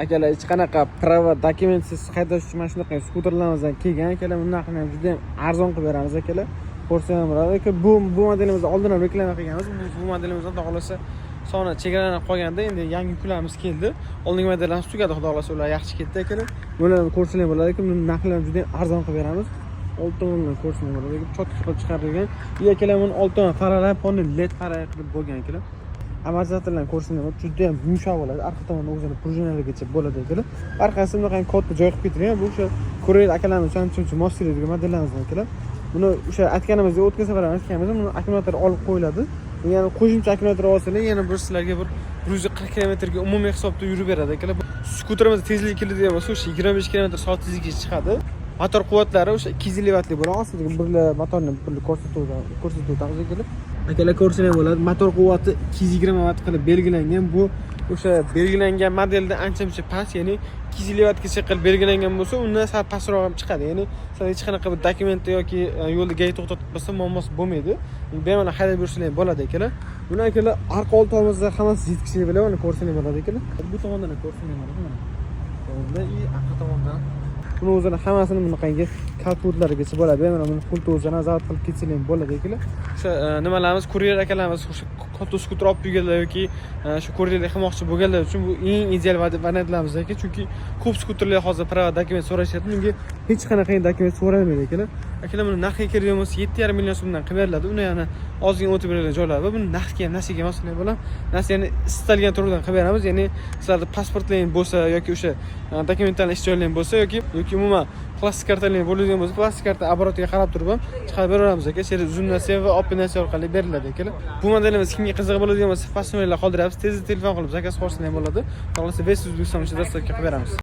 akalar hech qanaqa prava dokumentsiz haydash mana shunaqa skuterlarimizdan kelgan akalar. Bundan ham juda ham arzon qilib beramiz akalar. Ko'rsangiz bo'ladi. Bu modelimizni oldin ham reklama qilganmiz. Bu modelimizdan xudo xolasa soni chegaralanib qolganda endi yangi yuklarimiz keldi. Oldingi modellarimiz tugadi, xudo xolasa ular yaxshi ketdi akalar. Bularni ko'rsangiz bo'ladi, lekin buni narxlarini juda ham arzon qilib beramiz. 6 tomondan ko'rsangiz bo'ladi, cho'tka qilib chiqarilgan. Akalar buni 6 tomon faralay, ponni led faralay qilib bo'lgan akalar. Amortizatorlarni ko'rsangiz bo'ladi, juda ham yumshoq bo'ladi. Orqa tomonda o'zini prujinalarigacha bo'ladi akalar. Orqasi bunaqa katta joy qilib ketilgan. Bu o'sha Koreya akalarimiz uchun mos keladigan modellarimizdan akalar. Buni o'sha aytganimizdek o'tgan safar ham aytganmiz, buni akkumulyator olib qo'yiladi. Ya'ni qo'shimcha akkumulyator olsalar, yana bir sizlarga bir 140 kilometrga umumiy hisobda yurib beradi akalar. Skuterimizda tezlik keladigan bo'lsa, o'sha 25 km/soat tezlikka chiqadi. Motor quvvatlari o'sha 250 vatli bo'ladi. Aslida birla motorni birla ko'rsatuvdamiz akalar. Akalar ko'rsangiz bo'ladi, motor quvvati 220 vatt qilib belgilangan. Bu o'sha belgilangan modelda ancha-muncha past, ya'ni 250 vattgacha qilib belgilangan bo'lsa, undan sal pastroq ham chiqadi. Ya'ni siz hech qanaqa bir dokumentda yoki yo'lda gay to'xtatib bo'lsa, muammosi bo'lmaydi. Bemalol haydab yursanglar bo'ladi akalar. Buni akalar orqa old tomonimizda hammasi yetkazib biladi, mana ko'rsangiz bo'ladi akalar. Bu tomondan ko'rsangiz bo'ladi mana. Tomonda orqa tomondan buni o'zini hammasini bunaqangi kalkulyatorlargacha bo'ladi. Bemalol buni pultni o'zini nazorat qilib ketsangiz bo'ladi akalar. O'sha nimalarimiz, kuryer akalarimiz o'sha katta skuter olib yurganlar yoki shu kuryerlik qilmoqchi bo'lganlar uchun bu eng ideal variantlarimiz ekan. Chunki ko'p skuterlar hozir prava dokument so'rashyapti. Bunga hech qanaqa dokument so'ralmaydi akalar. Akalar buni narxiga kelgan bo'lsa 7,5 million so'mdan qilib beriladi. Uni yana ozgina o'tib berilgan joylari va buni narxiga ham nasiga emas bilan nasiyani istalgan turdan qilib beramiz. Ya'ni sizlarda pasportlaring bo'lsa yoki o'sha dokumentlarni ish joylaring bo'lsa yoki umuman plastik kartalar bo'ladigan bo'lsa, plastik karta oborotiga qarab turib ham chiqarib beramiz aka. Zoomnasiya va opinasiya orqali beriladi akalar. Bu modelimiz kimga qiziq bo'ladigan bo'lsa, past nomerlar qoldiryapmiz. Tezda telefon qilib zakaz qilsangiz ham bo'ladi. Xohlasa Vest O'zbekiston ichida dastavka qilib beramiz.